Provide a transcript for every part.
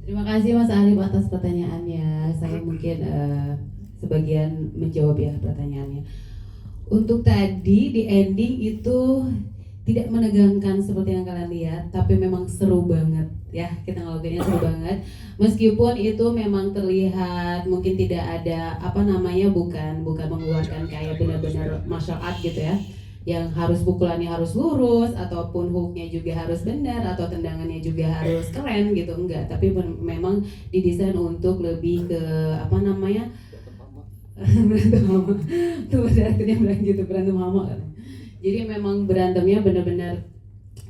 Terima kasih Mas Arif atas pertanyaannya. Saya mungkin sebagian menjawab ya pertanyaannya. Untuk tadi di ending itu tidak menegangkan seperti yang kalian lihat, tapi memang seru banget ya, kita ngelakuinnya seru banget. Meskipun itu memang terlihat mungkin tidak ada apa namanya, bukan mengeluarkan kayak benar-benar martial art gitu ya, yang harus pukulannya harus lurus ataupun hooknya juga harus benar atau tendangannya juga harus keren gitu, enggak. Tapi memang didesain untuk lebih ke apa namanya, berantem mama tuh pada akhirnya bilang gitu, berantem mama kan. Jadi memang berantemnya benar-benar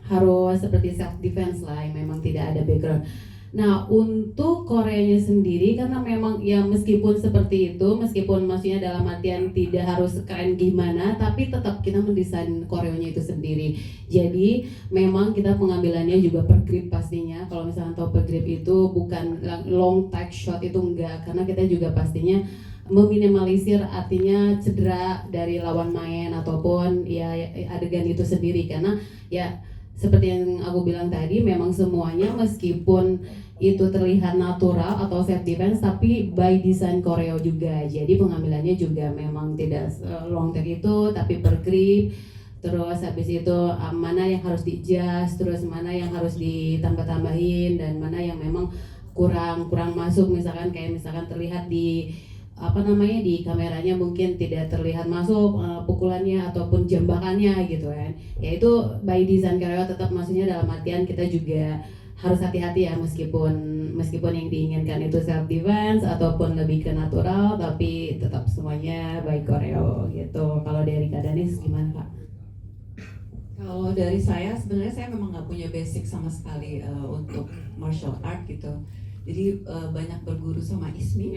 harus seperti self defense lah, yang memang tidak ada background. Nah untuk Koreanya sendiri, karena memang ya meskipun seperti itu, meskipun maksudnya dalam artian tidak harus keren gimana, tapi tetap kita mendesain koreonya itu sendiri. Jadi memang kita pengambilannya juga per grip pastinya. Kalau misalnya tahu per grip itu bukan long take shot, itu enggak, karena kita juga pastinya meminimalisir artinya cedera dari lawan main ataupun ya adegan itu sendiri, karena ya seperti yang aku bilang tadi, memang semuanya meskipun itu terlihat natural atau self defense, tapi by design koreo juga. Jadi pengambilannya juga memang tidak long take itu, tapi per grip. Terus habis itu mana yang harus di-adjust, terus mana yang harus ditambah-tambahin, dan mana yang memang kurang masuk. Misalkan terlihat di apa namanya, di kameranya mungkin tidak terlihat masuk pukulannya ataupun jambakannya gitu kan. Ya itu by design karya tetap, maksudnya dalam artian kita juga harus hati-hati ya, meskipun yang diinginkan itu self defense ataupun lebih ke natural, tapi tetap semuanya by koreo gitu. Kalau dari Kak Danis gimana Kak? Kalau dari saya, sebenarnya saya memang nggak punya basic sama sekali untuk martial art gitu. Jadi banyak berguru sama Ismi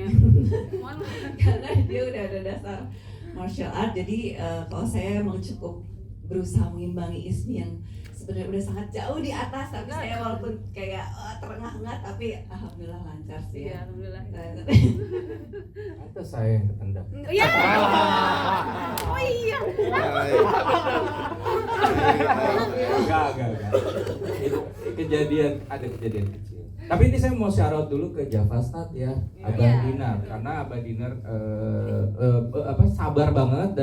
karena dia udah ada dasar martial art. Jadi kalau saya emang cukup berusaha mengimbangi Ismi yang sebenarnya udah sangat jauh di atas, tapi saya walaupun kayak terengah-engah, tapi alhamdulillah lancar sih ya. Alhamdulillah. Atau saya yang ketendang. Iya. Oh iya. Enggak. Itu kejadian kecil. Tapi ini saya mau shout out dulu ke Javastat ya, Abah Dinar, karena Abah Dinar sabar banget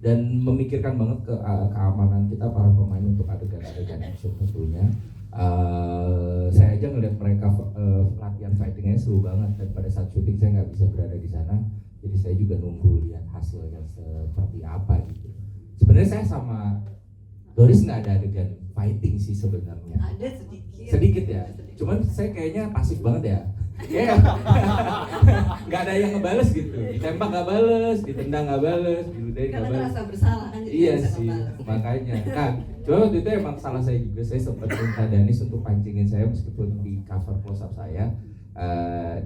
dan memikirkan banget keamanan kita para pemain untuk adegan-adegan action tentunya. Saya aja ngeliat mereka latihan fightingnya seru banget, dan pada saat syuting saya nggak bisa berada di sana, jadi saya juga nunggu lihat hasilnya seperti apa gitu. Sebenarnya saya sama Doris nggak ada adegan fighting sih sebenarnya. Ada sedikit ya. Cuman saya kayaknya pasif banget ya. Kayak nggak ada yang ngebales gitu. Ditembak nggak bales, ditendang nggak bales, diludahin nggak bales. Karena merasa bersalah kan. Jadi Iya bisa sih, ngebales. makanya. Nah, coba waktu itu emang salah saya juga. Saya sempat minta Danis untuk pancingin saya meskipun di cover close up saya.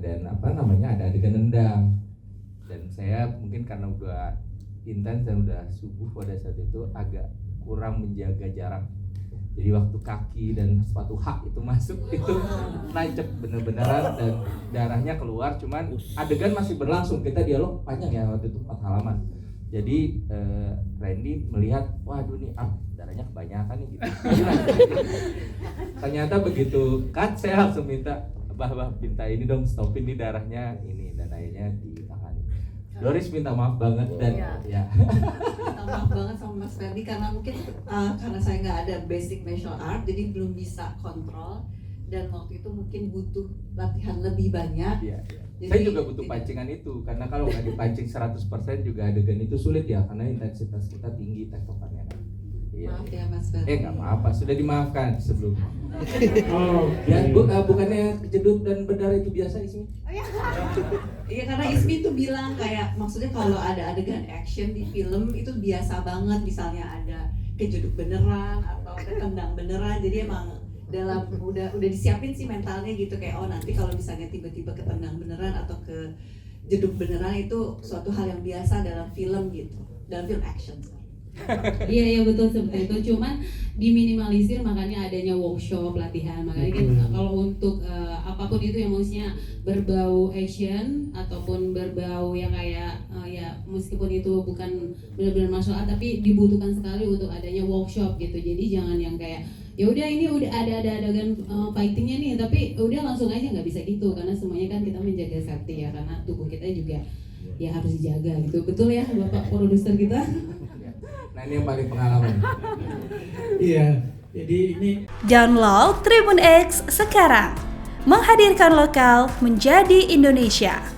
Dan apa namanya, ada adegan nendang. Dan saya mungkin karena udah intens dan udah subuh pada saat itu agak kurang menjaga jarak. Jadi waktu kaki dan sepatu hak itu masuk, itu nancep bener-beneran dan darahnya keluar. Cuman adegan masih berlangsung, kita dialog panjang ya waktu itu 4 halaman. Jadi Randy melihat, waduh nih darahnya kebanyakan nih gitu. Ternyata begitu cut, saya langsung minta, bah minta ini dong, stopin nih darahnya ini, dan akhirnya ditangani. Doris minta maaf banget dan ya. Minta maaf banget sama Mas Ferdi karena mungkin karena saya nggak ada basic martial art, jadi belum bisa kontrol, dan waktu itu mungkin butuh latihan lebih banyak. Iya. Jadi, saya juga butuh pancingan itu, karena kalau nggak dipancing 100% juga adegan itu sulit ya, karena intensitas kita tinggi tektokannya. Iya. Maaf ya Mas Ferdi. Nggak apa-apa, sudah dimaafkan sebelumnya. Ya, bukannya kejedut dan berdarah itu biasa Ismi? Iya, karena Ismi tuh bilang kayak maksudnya kalau ada adegan action di film itu biasa banget, misalnya ada kejeduk beneran atau ketendang beneran, jadi emang dalam udah disiapin sih mentalnya gitu, kayak oh nanti kalau misalnya tiba-tiba ketendang beneran atau ke jeduk beneran itu suatu hal yang biasa dalam film gitu, dalam film action. Iya betul seperti itu. Cuman diminimalisir, makanya adanya workshop latihan. Makanya kan kalau untuk apapun itu yang maksudnya berbau action ataupun berbau yang kayak ya meskipun itu bukan benar-benar martial art, tapi dibutuhkan sekali untuk adanya workshop gitu. Jadi jangan yang kayak ya udah ini udah ada adegan fightingnya nih, tapi udah langsung aja, nggak bisa gitu karena semuanya kan kita menjaga safety ya, karena tubuh kita juga ya harus dijaga gitu. Betul ya Bapak produser kita? Nah ini yang paling pengalaman. Iya, jadi ini Download Tribun X sekarang, menghadirkan lokal menjadi Indonesia.